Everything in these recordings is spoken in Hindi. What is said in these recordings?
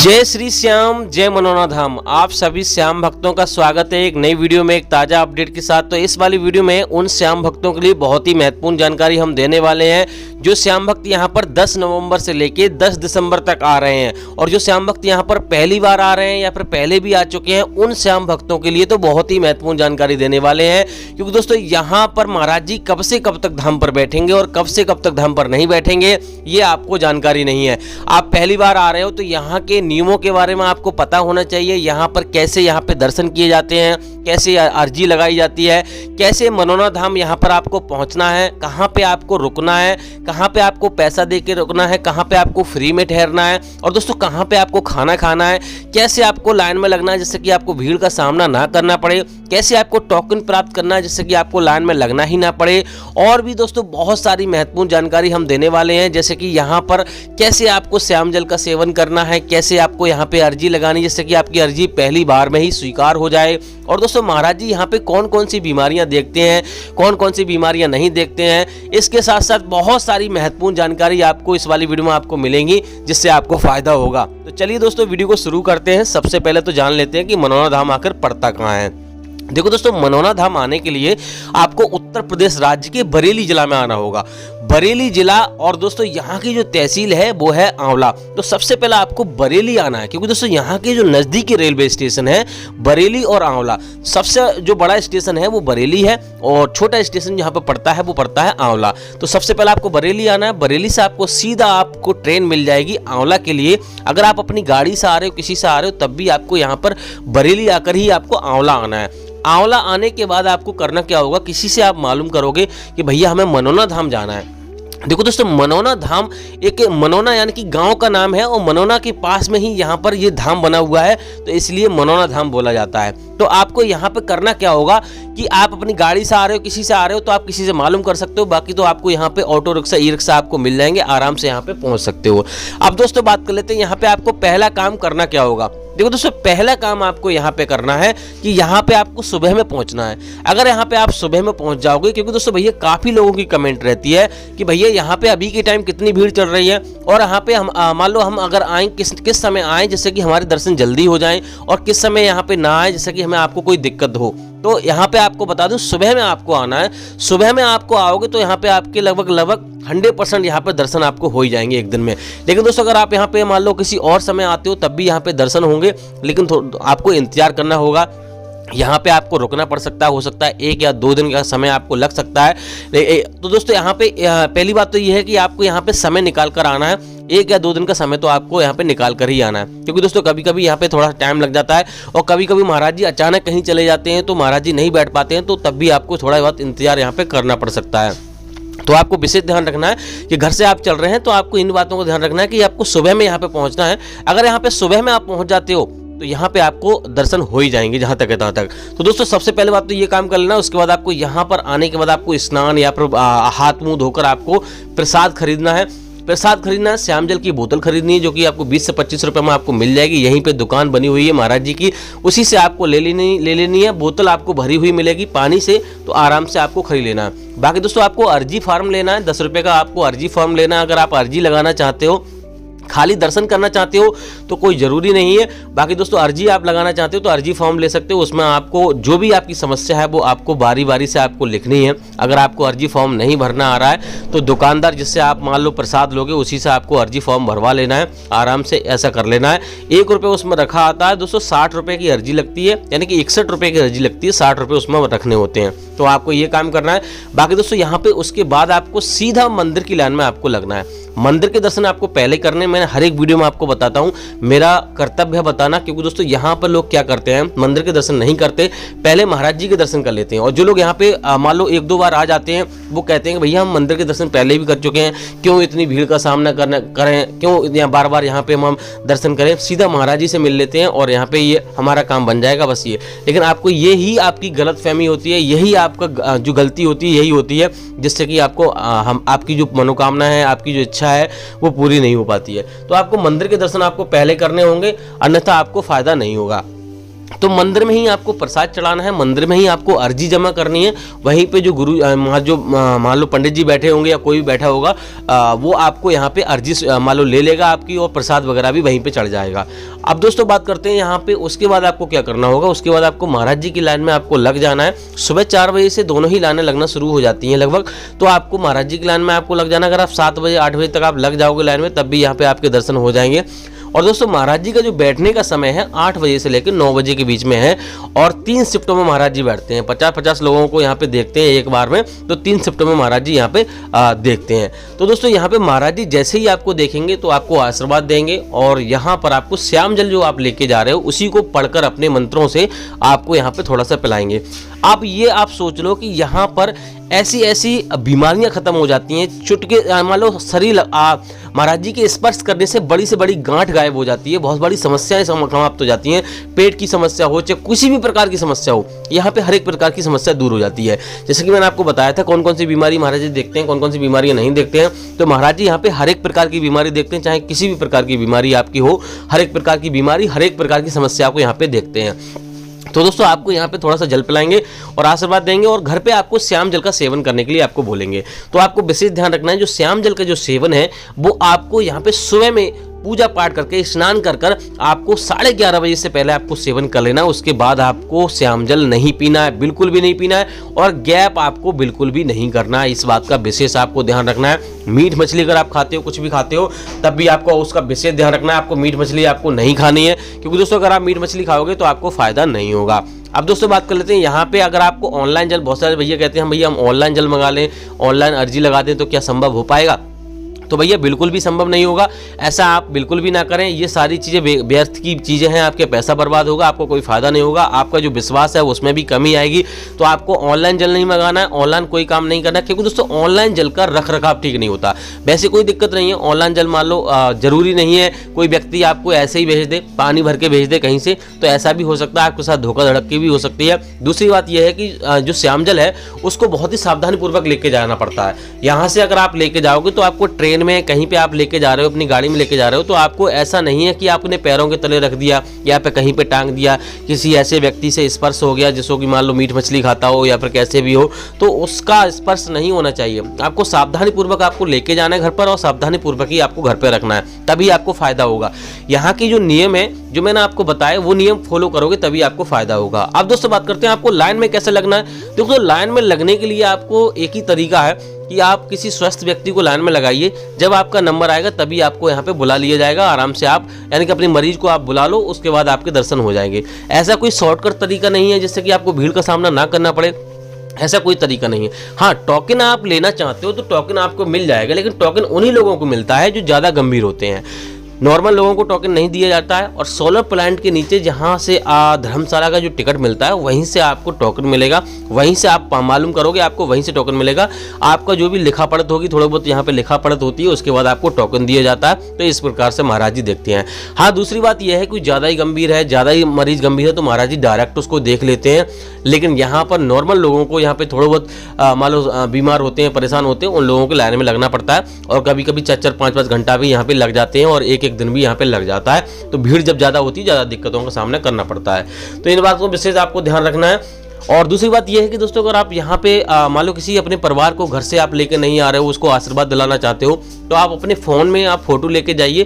जय श्री श्याम, जय मनोना धाम। आप सभी श्याम भक्तों का स्वागत है एक नई वीडियो में एक ताजा अपडेट के साथ। तो इस वाली वीडियो में उन श्याम भक्तों के लिए बहुत ही महत्वपूर्ण जानकारी हम देने वाले हैं जो श्याम भक्त यहां पर 10 नवंबर से लेके 10 दिसंबर तक आ रहे हैं। और जो श्याम भक्त यहां पर पहली बार आ रहे हैं या फिर पहले भी आ चुके हैं, उन श्याम भक्तों के लिए तो बहुत ही महत्वपूर्ण जानकारी देने वाले हैं। क्योंकि दोस्तों यहां पर महाराज जी कब से कब तक धाम पर बैठेंगे और कब से कब तक धाम पर नहीं बैठेंगे, ये आपको जानकारी नहीं है। आप पहली बार आ रहे हो तो यहाँ के नियमों के बारे में आपको पता होना चाहिए। यहाँ पर कैसे यहाँ पे दर्शन किए जाते हैं, कैसे अर्जी लगाई जाती है, कैसे मनोना धाम यहाँ पर आपको पहुँचना है, कहाँ पे आपको रुकना है, कहाँ पे आपको पैसा दे के रुकना है, कहाँ पे आपको फ्री में ठहरना है, और दोस्तों कहाँ पे आपको खाना खाना है, कैसे आपको लाइन में लगना है जिससे कि आपको भीड़ का सामना ना करना पड़े, कैसे आपको टोकन प्राप्त करना है जिससे कि आपको लाइन में लगना ही ना पड़े। और भी दोस्तों बहुत सारी महत्वपूर्ण जानकारी हम देने वाले हैं, जैसे कि यहाँ पर कैसे आपको श्याम जल का सेवन करना है, कैसे आपको यहाँ पे अर्जी लगानी जिससे कि आपकी अर्जी पहली बार में ही स्वीकार हो जाए। और दोस्तों महाराज जी यहाँ पे कौन कौन सी बीमारियां देखते हैं, कौन कौन सी बीमारियां नहीं देखते हैं, इसके साथ साथ बहुत सारी महत्वपूर्ण जानकारी आपको इस वाली वीडियो में आपको मिलेंगी जिससे आपको फायदा होगा। तो चलिए दोस्तों वीडियो को शुरू करते हैं। सबसे पहले तो जान लेते हैं कि मनोना धाम आकर पड़ता कहाँ है। देखो दोस्तों, मनोना धाम आने के लिए आपको उत्तर प्रदेश राज्य के बरेली जिला में आना होगा। बरेली जिला, और दोस्तों यहाँ की जो तहसील है वो है आंवला। तो सबसे पहले आपको बरेली आना है, क्योंकि दोस्तों यहाँ के जो नजदीकी रेलवे स्टेशन है बरेली और आंवला, सबसे जो बड़ा स्टेशन है वो बरेली है और छोटा स्टेशन जहाँ पे पड़ता है वो पड़ता है आंवला। तो सबसे पहले आपको बरेली आना है। बरेली से आपको सीधा आपको ट्रेन मिल जाएगी आंवला के लिए। अगर आप अपनी गाड़ी से आ रहे हो, किसी से आ रहे हो, तब भी आपको यहाँ पर बरेली आकर ही आपको आंवला आना है। आंवला आने के बाद आपको करना क्या होगा, किसी से आप मालूम करोगे कि भैया हमें मनोना धाम जाना है। देखो दोस्तों, मनोना धाम एक मनोना यानी कि गांव का नाम है और मनोना के पास में ही यहाँ पर ये धाम बना हुआ है, तो इसलिए मनोना धाम बोला जाता है। तो आपको यहाँ पे करना क्या होगा कि आप अपनी गाड़ी से आ रहे हो, किसी से आ रहे हो, तो आप किसी से मालूम कर सकते हो। बाकी तो आपको यहाँ पे ऑटो रिक्शा, ई रिक्शा आपको मिल जाएंगे, आराम से यहाँ पे पहुंच सकते हो। अब दोस्तों बात कर लेते हैं यहाँ पे आपको पहला काम करना क्या होगा। देखो दोस्तों, पहला काम आपको यहाँ पे करना है कि यहाँ पे आपको सुबह में पहुंचना है। अगर यहाँ पे आप सुबह में पहुंच जाओगे, क्योंकि दोस्तों भैया काफी लोगों की कमेंट रहती है कि भैया यहाँ पे अभी के टाइम कितनी भीड़ चल रही है, और यहाँ पे हम मान लो हम अगर आए किस समय आए जिससे कि हमारे दर्शन जल्दी हो जाएं, और किस समय यहाँ पे ना आए जिससे कि हमें आपको कोई दिक्कत हो। तो यहाँ पे आपको बता दूं, सुबह में आपको आना है। सुबह में आपको आओगे तो यहाँ पे आपके लगभग 100% यहाँ पे दर्शन आपको हो ही जाएंगे एक दिन में। लेकिन दोस्तों अगर आप यहाँ पे मान लो किसी और समय आते हो तब भी यहाँ पे दर्शन होंगे, लेकिन आपको इंतजार करना होगा। यहाँ पे आपको रुकना पड़ सकता है, हो सकता है 1 या 2 दिन का समय आपको लग सकता है। तो दोस्तों यहाँ पे पहली बात तो ये है कि आपको यहाँ पे समय निकाल कर आना है। 1 या 2 दिन का समय तो आपको यहाँ पे निकाल कर ही आना है, क्योंकि दोस्तों कभी कभी यहाँ पे थोड़ा टाइम लग जाता है और कभी कभी महाराज जी अचानक कहीं चले जाते हैं तो महाराज जी नहीं बैठ पाते हैं, तो तब भी आपको थोड़ा बहुत इंतजार यहाँ पे करना पड़ सकता है। तो आपको विशेष ध्यान रखना है कि घर से आप चल रहे हैं तो आपको इन बातों को ध्यान रखना है कि आपको सुबह में यहाँ पे पहुँचना है। अगर यहाँ पे सुबह में आप पहुँच जाते हो तो यहाँ पे आपको दर्शन हो ही जाएंगे जहाँ तक है तहाँ तक। तो दोस्तों सबसे पहले बात तो ये काम कर लेना। उसके बाद आपको यहाँ पर आने के बाद आपको स्नान या फिर हाथ मुंह धोकर आपको प्रसाद खरीदना है। प्रसाद खरीदना है, श्याम जल की बोतल खरीदनी है जो कि आपको 20 से 25 रुपए में आपको मिल जाएगी। यहीं पे दुकान बनी हुई है महाराज जी की, उसी से आपको ले लेनी है। बोतल आपको भरी हुई मिलेगी पानी से, तो आराम से आपको खरीद लेना है। बाकी दोस्तों आपको अर्जी फॉर्म लेना है, 10 रुपए का आपको अर्जी फॉर्म लेना है। अगर आप अर्जी लगाना चाहते हो, खाली दर्शन करना चाहते हो तो कोई ज़रूरी नहीं है। बाकी दोस्तों अर्जी आप लगाना चाहते हो तो अर्जी फॉर्म ले सकते हो। उसमें आपको जो भी आपकी समस्या है वो आपको बारी बारी से आपको लिखनी है। अगर आपको अर्जी फॉर्म नहीं भरना आ रहा है तो दुकानदार जिससे आप मान लो प्रसाद लोगे उसी से आपको अर्जी फॉर्म भरवा लेना है। आराम से ऐसा कर लेना है। 1 रुपये उसमें रखा आता है दोस्तों, 60 रुपये की अर्जी लगती है, यानी कि 61 रुपये की अर्जी लगती है, 60 रुपये उसमें रखने होते हैं। तो आपको ये काम करना है। बाकी दोस्तों यहाँ पे उसके बाद आपको सीधा मंदिर की लाइन में आपको लगना है। मंदिर के दर्शन आपको पहले करने, मैंने हर एक वीडियो में आपको बताता हूँ, मेरा कर्तव्य है बताना। क्योंकि दोस्तों यहाँ पर लोग क्या करते हैं, मंदिर के दर्शन नहीं करते, पहले महाराज जी के दर्शन कर लेते हैं। और जो लोग यहाँ पे मान लो 1-2 बार आ जाते हैं वो कहते हैं कि भैया हम मंदिर के दर्शन पहले भी कर चुके हैं, क्यों इतनी भीड़ का सामना करें, क्यों बार बार यहाँ पे हम दर्शन करें, सीधा महाराज जी से मिल लेते हैं और यहाँ पे ये हमारा काम बन जाएगा बस ये। लेकिन आपको ये ही आपकी गलतफहमी होती है, यही आपका जो गलती होती है यही होती है, जिससे कि आपको आपकी जो मनोकामना है, आपकी जो इच्छा है वो पूरी नहीं हो पाती है। तो आपको मंदिर के दर्शन आपको पहले करने होंगे, अन्यथा आपको फायदा नहीं होगा। तो मंदिर में ही आपको प्रसाद चढ़ाना है, मंदिर में ही आपको अर्जी जमा करनी है। वहीं पे जो गुरु जो मान लो पंडित जी बैठे होंगे या कोई भी बैठा होगा, वो आपको यहाँ पे अर्जी मान लो ले लेगा आपकी, और प्रसाद वगैरह भी वहीं पे चढ़ जाएगा। अब दोस्तों बात करते हैं यहाँ पे, उसके बाद आपको क्या करना होगा। उसके बाद आपको महाराज जी की लाइन में आपको लग जाना है। सुबह 4 बजे से दोनों ही लाइनें लगना शुरू हो जाती हैं लगभग, तो आपको महाराज जी की लाइन में आपको लग जाना। अगर आप 7 बजे 8 बजे तक आप लग जाओगे लाइन में, तब भी यहाँ पे आपके दर्शन हो जाएंगे। और दोस्तों महाराज जी का जो बैठने का समय है 8 बजे से लेकर 9 बजे के बीच में है, और 3 शिफ्टों में महाराज जी बैठते हैं। 50-50 लोगों को यहाँ पे देखते हैं एक बार में, तो 3 शिफ्टों में महाराज जी यहाँ पे देखते हैं। तो दोस्तों यहाँ पे महाराज जी जैसे ही आपको देखेंगे तो आपको आशीर्वाद देंगे, और यहाँ पर आपको श्याम जल जो आप लेके जा रहे हो उसी को पढ़कर अपने मंत्रों से आपको यहाँ पे थोड़ा सा पिलाएंगे। अब ये आप सोच लो कि यहाँ पर ऐसी ऐसी बीमारियां खत्म हो जाती हैं, चुटके मान लो शरीर महाराज जी के स्पर्श करने से बड़ी से बड़ी गांठ गायब हो जाती है, बहुत बड़ी समस्याएं समाप्त हो जाती हैं। पेट की समस्या हो चाहे किसी भी प्रकार की समस्या हो, यहाँ पे हर एक प्रकार की समस्या दूर हो जाती है। जैसे कि मैंने आपको बताया था कौन कौन सी बीमारी महाराज जी देखते हैं, कौन कौन सी बीमारियां नहीं देखते हैं। तो महाराज जी यहाँ पे हर एक प्रकार की बीमारी देखते हैं, चाहे किसी भी प्रकार की बीमारी आपकी हो, हर एक प्रकार की बीमारी, हर एक प्रकार की समस्या को यहाँ पे देखते हैं। तो दोस्तों आपको यहाँ पे थोड़ा सा जल पिलाएंगे और आशीर्वाद देंगे, और घर पे आपको श्याम जल का सेवन करने के लिए आपको बोलेंगे। तो आपको विशेष ध्यान रखना है, जो श्याम जल का जो सेवन है वो आपको यहाँ पे सुबह में पूजा पाठ करके स्नान कर कर आपको 11:30 बजे से पहले आपको सेवन कर लेना। उसके बाद आपको श्याम जल नहीं पीना है, बिल्कुल भी नहीं पीना है, और गैप आपको बिल्कुल भी नहीं करना है। इस बात का विशेष आपको ध्यान रखना है। मीट मछली अगर आप खाते हो, कुछ भी खाते हो, तब भी आपको उसका विशेष ध्यान रखना है। आपको मीट मछली आपको नहीं खानी है, क्योंकि दोस्तों अगर आप मीट मछली खाओगे तो आपको फायदा नहीं होगा। अब दोस्तों बात कर लेते हैं यहाँ पे, अगर आपको ऑनलाइन जल, बहुत सारे भैया कहते हैं भैया हम ऑनलाइन जल मंगा लें, ऑनलाइन अर्जी लगा दें, तो क्या संभव हो पाएगा? तो भैया बिल्कुल भी संभव नहीं होगा, ऐसा आप बिल्कुल भी ना करें। ये सारी चीज़ें व्यर्थ की चीज़ें हैं, आपके पैसा बर्बाद होगा, आपको कोई फायदा नहीं होगा, आपका जो विश्वास है उसमें भी कमी आएगी। तो आपको ऑनलाइन जल नहीं मंगाना है, ऑनलाइन कोई काम नहीं करना, क्योंकि दोस्तों ऑनलाइन जल का रख रखाव ठीक नहीं होता। वैसे कोई दिक्कत नहीं है, ऑनलाइन जल मान लो जरूरी नहीं है कोई व्यक्ति आपको ऐसे ही भेज दे, पानी भर के भेज दे कहीं से, तो ऐसा भी हो सकता है, आपके साथ धोखाधड़ी की भी हो सकती है। दूसरी बात यह है कि जो श्याम जल है उसको बहुत ही सावधानी पूर्वक लेके जाना पड़ता है। यहाँ से अगर आप लेके जाओगे तो आपको ट्रेन में कहीं पे आप लेके जा रहे हो, अपनी गाड़ी में लेके जा रहे हो, तो आपको ऐसा नहीं है कि आपने पैरों के तले रख दिया या पे कहीं पे टांग दिया, किसी ऐसे व्यक्ति से स्पर्श हो गया जिसको कि मान लो मीट मछली खाता हो या फिर कैसे भी हो, तो उसका स्पर्श नहीं होना चाहिए। आपको सावधानी पूर्वक आपको लेके जाना है घर पर, और सावधानी पूर्वक ही आपको घर पे रखना है, तभी आपको फायदा होगा। यहाँ की जो नियम है जो मैंने आपको बताया वो नियम फॉलो करोगे तभी आपको फायदा होगा। अब दोस्तों बात करते हैं आपको लाइन में कैसे लगना है। देखो लाइन में लगने के लिए आपको एक ही तरीका है कि आप किसी स्वस्थ व्यक्ति को लाइन में लगाइए, जब आपका नंबर आएगा तभी आपको यहाँ पे बुला लिया जाएगा। आराम से आप यानी कि अपने मरीज को आप बुला लो, उसके बाद आपके दर्शन हो जाएंगे। ऐसा कोई शॉर्टकट तरीका नहीं है जिससे कि आपको भीड़ का सामना ना करना पड़े, ऐसा कोई तरीका नहीं है। हाँ, टोकन आप लेना चाहते हो तो टोकन आपको मिल जाएगा, लेकिन टोकन उन्हीं लोगों को मिलता है जो ज़्यादा गंभीर होते हैं। नॉर्मल लोगों को टोकन नहीं दिया जाता है, और सोलर प्लांट के नीचे जहाँ से धर्मशाला का जो टिकट मिलता है वहीं से आपको टोकन मिलेगा, वहीं से आप मालूम करोगे, आपको वहीं से टोकन मिलेगा। आपका जो भी लिखा पढ़त होगी, थोड़ा बहुत यहाँ पे लिखा पढ़त होती है, उसके बाद आपको टोकन दिया जाता है। तो इस प्रकार से महाराज जी देखते हैं। हाँ, दूसरी बात यह है कि ज़्यादा ही गंभीर है, ज़्यादा ही मरीज गंभीर है, तो महाराज जी डायरेक्ट उसको देख लेते हैं। लेकिन यहाँ पर नॉर्मल लोगों को, यहाँ पे थोड़ा बहुत मान लो बीमार होते हैं, परेशान होते हैं, उन लोगों को लाइन में लगना पड़ता है, और कभी कभी 4-4, 5-5 घंटा भी यहाँ पे लग जाते हैं, और एक दिन भी यहाँ पे लग जाता है। तो भीड़ जब ज्यादा होती है, ज्यादा दिक्कतों का सामना करना पड़ता है। तो इन बात को विशेष आपको ध्यान रखना है। और दूसरी बात यह है कि दोस्तों अगर आप यहाँ पे मान लो किसी अपने परिवार को घर से आप लेके नहीं आ रहे हो, उसको आशीर्वाद दिलाना चाहते हो, तो आप अपने फ़ोन में आप फोटो लेके जाइए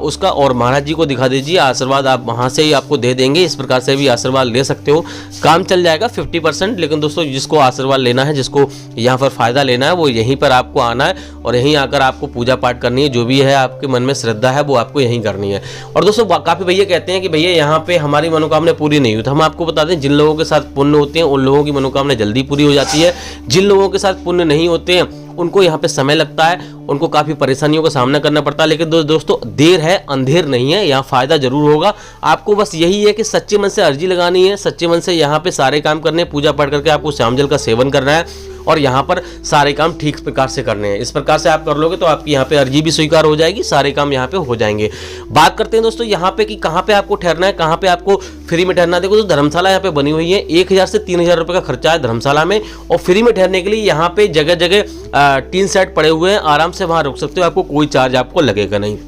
उसका, और महाराज जी को दिखा दीजिए, आशीर्वाद आप वहाँ से ही आपको दे देंगे। इस प्रकार से भी आशीर्वाद ले सकते हो, काम चल जाएगा 50%। लेकिन दोस्तों जिसको आशीर्वाद लेना है, जिसको यहाँ पर फ़ायदा लेना है, वो यहीं पर आपको आना है, और यहीं आकर आपको पूजा पाठ करनी है। जो भी है आपके मन में श्रद्धा है वो आपको यहीं करनी है। और दोस्तों काफ़ी भैया कहते हैं कि भैया यहाँ पे हमारी मनोकामना पूरी नहीं हुई, तो हम आपको बता दें, जिन लोगों के साथ पुण्य होते हैं उन लोगों की मनोकामना जल्दी पूरी हो जाती है। जिन लोगों के साथ पुण्य नहीं होते हैं उनको यहाँ पे समय लगता है, उनको काफ़ी परेशानियों का सामना करना पड़ता है। लेकिन दोस्तों देर है अंधेर नहीं है, यहाँ फ़ायदा जरूर होगा। आपको बस यही है कि सच्चे मन से अर्जी लगानी है, सच्चे मन से यहाँ पे सारे काम करने हैं, पूजा पाठ करके आपको श्याम जल का सेवन करना है, और यहाँ पर सारे काम ठीक प्रकार से करने हैं। इस प्रकार से आप कर लोगे तो आपकी यहाँ पे अर्जी भी स्वीकार हो जाएगी, सारे काम यहाँ पे हो जाएंगे। बात करते हैं दोस्तों यहाँ पे कि कहाँ पे आपको ठहरना है, कहाँ पे आपको फ्री में ठहरना है। देखो तो धर्मशाला यहाँ पे बनी हुई है, 1000 से 3000 रुपये का खर्चा है धर्मशाला में, और फ्री में ठहरने के लिए यहाँ पे जगह जगह टीन सेट पड़े हुए हैं, आराम से वहाँ रुक सकते हो, आपको कोई चार्ज आपको लगेगा नहीं।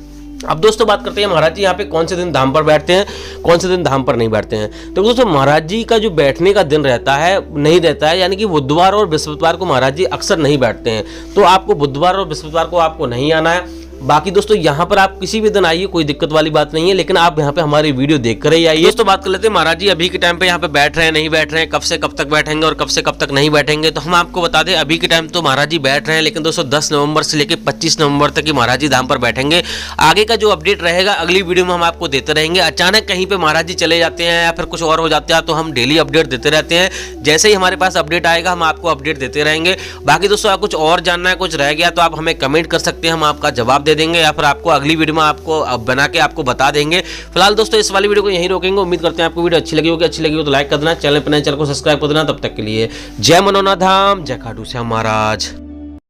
अब दोस्तों बात करते हैं महाराज जी यहाँ पे कौन से दिन धाम पर बैठते हैं, कौन से दिन धाम पर नहीं बैठते हैं। तो दोस्तों महाराज जी का जो बैठने का दिन रहता है नहीं रहता है, यानी कि बुधवार और बृहस्पतिवार को महाराज जी अक्सर नहीं बैठते हैं। तो आपको बुधवार और बृहस्पतिवार को आपको नहीं आना है। बाकी दोस्तों यहाँ पर आप किसी भी दिन आइए, कोई दिक्कत वाली बात नहीं है, लेकिन आप यहाँ पे हमारी वीडियो देख कर ही आइए। दोस्तों बात कर लेते हैं महाराज जी अभी के टाइम पे यहाँ पे बैठ रहे हैं नहीं बैठ रहे हैं, कब से कब तक बैठेंगे और कब से कब तक नहीं बैठेंगे। तो हम आपको बता दें अभी के टाइम तो महाराज जी बैठ रहे हैं, लेकिन दोस्तों 10 नवंबर से लेकर 25 नवंबर तक ही महाराज जी धाम पर बैठेंगे। आगे का जो अपडेट रहेगा अगली वीडियो में हम आपको देते रहेंगे। अचानक कहीं पे महाराज जी चले जाते हैं या फिर कुछ और हो जाता है तो हम डेली अपडेट देते रहते हैं। जैसे ही हमारे पास अपडेट आएगा हम आपको अपडेट देते रहेंगे। बाकी दोस्तों आप कुछ और जानना है, कुछ रह गया तो आप हमें कमेंट कर सकते हैं, हम आपका जवाब दे देंगे या फिर आपको अगली वीडियो में आपको बना के आपको बता देंगे। फिलहाल दोस्तों इस वाली वीडियो को यहीं रोकेंगे। उम्मीद करते हैं आपको वीडियो अच्छी लगी होगी। अच्छी लगी हो तो लाइक कर देना, चैनल पर नए चैनल को सब्सक्राइब कर देना। तब तक के लिए जय मनोना धाम, जय खाटू श्याम महाराज।